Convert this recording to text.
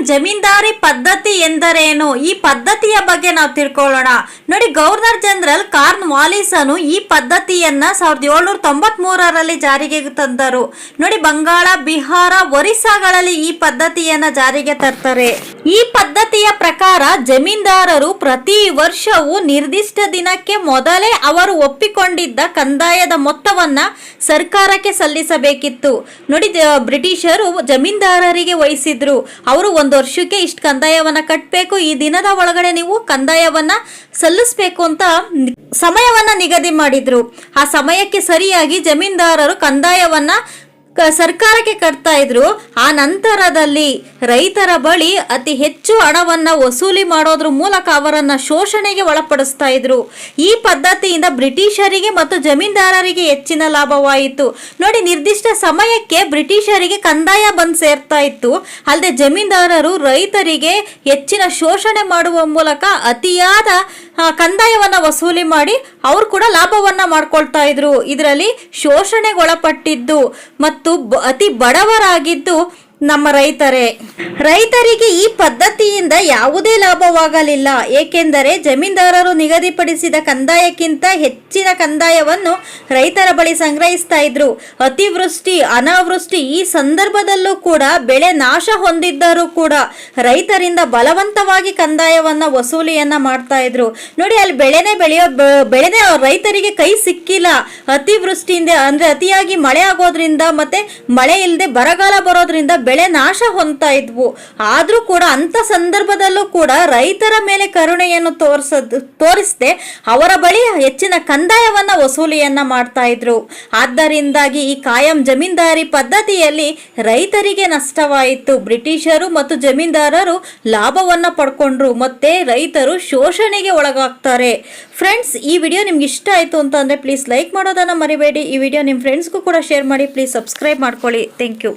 ಜಮೀನ್ದಾರಿ ಪದ್ಧತಿ ಎಂದರೇನು, ಈ ಪದ್ಧತಿಯ ಬಗ್ಗೆ ನಾವು ತಿಳ್ಕೊಳ್ಳೋಣ. ನೋಡಿ, ಗವರ್ನರ್ ಜನರಲ್ ಕಾರ್ನ್ ವಾಲಿಸನು ಈ ಪದ್ಧತಿಯನ್ನ 1793ರಲ್ಲಿ ಜಾರಿಗೆ ತಂದರು. ನೋಡಿ, ಬಂಗಾಳ, ಬಿಹಾರ, ಒರಿಸ್ಸಾಗಳಲ್ಲಿ ಈ ಪದ್ಧತಿಯನ್ನ ಜಾರಿಗೆ ತರ್ತಾರೆ. ಈ ಪದ್ಧತಿಯ ಪ್ರಕಾರ ಜಮೀನ್ದಾರರು ಪ್ರತಿ ವರ್ಷವೂ ನಿರ್ದಿಷ್ಟ ದಿನಕ್ಕೆ ಮೊದಲೇ ಅವರು ಒಪ್ಪಿಕೊಂಡಿದ್ದ ಕಂದಾಯದ ಮೊತ್ತವನ್ನ ಸರ್ಕಾರಕ್ಕೆ ಸಲ್ಲಿಸಬೇಕಿತ್ತು. ನೋಡಿ, ಬ್ರಿಟಿಷರು ಜಮೀನ್ದಾರರಿಗೆ ವಹಿಸಿದ್ರು. ಅವರು ಒಂದು ವರ್ಷಕ್ಕೆ ಇಷ್ಟು ಕಂದಾಯವನ್ನ ಕಟ್ಟಬೇಕು, ಈ ದಿನದ ಒಳಗಡೆ ನೀವು ಕಂದಾಯವನ್ನ ಸಲ್ಲಿಸಬೇಕು ಅಂತ ಸಮಯವನ್ನ ನಿಗದಿ ಮಾಡಿದ್ರು. ಆ ಸಮಯಕ್ಕೆ ಸರಿಯಾಗಿ ಜಮೀನ್ದಾರರು ಕಂದಾಯವನ್ನ ಸರ್ಕಾರಕ್ಕೆ ಕಟ್ತಾ ಇದ್ರು. ಆ ನಂತರದಲ್ಲಿ ರೈತರ ಬಳಿ ಅತಿ ಹೆಚ್ಚು ಹಣವನ್ನ ವಸೂಲಿ ಮಾಡೋದ್ರ ಮೂಲಕ ಅವರನ್ನ ಶೋಷಣೆಗೆ ಒಳಪಡಿಸ್ತಾ ಇದ್ರು. ಈ ಪದ್ಧತಿಯಿಂದ ಬ್ರಿಟಿಷರಿಗೆ ಮತ್ತು ಜಮೀನ್ದಾರರಿಗೆ ಹೆಚ್ಚಿನ ಲಾಭವಾಯಿತು. ನೋಡಿ, ನಿರ್ದಿಷ್ಟ ಸಮಯಕ್ಕೆ ಬ್ರಿಟಿಷರಿಗೆ ಕಂದಾಯ ಬಂದು ಸೇರ್ತಾ ಇತ್ತು. ಅಲ್ಲದೆ ಜಮೀನ್ದಾರರು ರೈತರಿಗೆ ಹೆಚ್ಚಿನ ಶೋಷಣೆ ಮಾಡುವ ಮೂಲಕ ಅತಿಯಾದ ಕಂದಾಯವನ್ನ ವಸೂಲಿ ಮಾಡಿ ಅವರು ಕೂಡ ಲಾಭವನ್ನ ಮಾಡ್ಕೊಳ್ತಾ ಇದ್ರು. ಇದರಲ್ಲಿ ಶೋಷಣೆಗೊಳಪಟ್ಟಿದ್ದು ಮತ್ತು ಅತಿ ಬಡವರಾಗಿದ್ದು ನಮ್ಮ ರೈತರಿಗೆ ಈ ಪದ್ಧತಿಯಿಂದ ಯಾವುದೇ ಲಾಭವಾಗಲಿಲ್ಲ. ಏಕೆಂದರೆ ಜಮೀನ್ದಾರರು ನಿಗದಿಪಡಿಸಿದ ಕಂದಾಯಕ್ಕಿಂತ ಹೆಚ್ಚಿನ ಕಂದಾಯವನ್ನು ರೈತರ ಬಳಿ ಸಂಗ್ರಹಿಸ್ತಾ ಇದ್ರು. ಅತಿವೃಷ್ಟಿ, ಅನಾವೃಷ್ಟಿ ಈ ಸಂದರ್ಭದಲ್ಲೂ ಕೂಡ ಬೆಳೆ ನಾಶ ಹೊಂದಿದ್ದರೂ ಕೂಡ ರೈತರಿಂದ ಬಲವಂತವಾಗಿ ಕಂದಾಯವನ್ನ ವಸೂಲಿಯನ್ನ ಮಾಡ್ತಾ ಇದ್ರು. ನೋಡಿ, ಅಲ್ಲಿ ಬೆಳೆನೇ ರೈತರಿಗೆ ಕೈ ಸಿಕ್ಕಿಲ್ಲ. ಅತಿವೃಷ್ಟಿಯಿಂದ ಅಂದ್ರೆ ಅತಿಯಾಗಿ ಮಳೆ ಆಗೋದ್ರಿಂದ ಮತ್ತೆ ಮಳೆ ಇಲ್ಲದೆ ಬರಗಾಲ ಬರೋದ್ರಿಂದ ಬೆಳೆ ನಾಶ ಹೊಂದ್ತಾ ಇದ್ವು. ಆದ್ರೂ ಕೂಡ ಅಂತ ಸಂದರ್ಭದಲ್ಲೂ ಕೂಡ ರೈತರ ಮೇಲೆ ಕರುಣೆಯನ್ನು ತೋರಿಸದೆ ಅವರ ಬಳಿ ಹೆಚ್ಚಿನ ಕಂದಾಯವನ್ನ ವಸೂಲಿಯನ್ನ ಮಾಡ್ತಾ ಇದ್ರು. ಆದ್ದರಿಂದಾಗಿ ಈ ಕಾಯಂ ಜಮೀನ್ದಾರಿ ಪದ್ಧತಿಯಲ್ಲಿ ರೈತರಿಗೆ ನಷ್ಟವಾಯಿತು. ಬ್ರಿಟಿಷರು ಮತ್ತು ಜಮೀನ್ದಾರರು ಲಾಭವನ್ನ ಪಡ್ಕೊಂಡ್ರು ಮತ್ತೆ ರೈತರು ಶೋಷಣೆಗೆ ಒಳಗಾಗ್ತಾರೆ. ಫ್ರೆಂಡ್ಸ್, ಈ ವಿಡಿಯೋ ನಿಮ್ಗೆ ಇಷ್ಟ ಆಯ್ತು ಅಂತಂದ್ರೆ ಪ್ಲೀಸ್ ಲೈಕ್ ಮಾಡೋದನ್ನ ಮರಿಬೇಡಿ. ಈ ವಿಡಿಯೋ ನಿಮ್ಮ ಫ್ರೆಂಡ್ಸ್ಗೂ ಕೂಡ ಶೇರ್ ಮಾಡಿ. ಪ್ಲೀಸ್ ಸಬ್ಸ್ಕ್ರೈಬ್ ಮಾಡ್ಕೊಳ್ಳಿ. Thank you.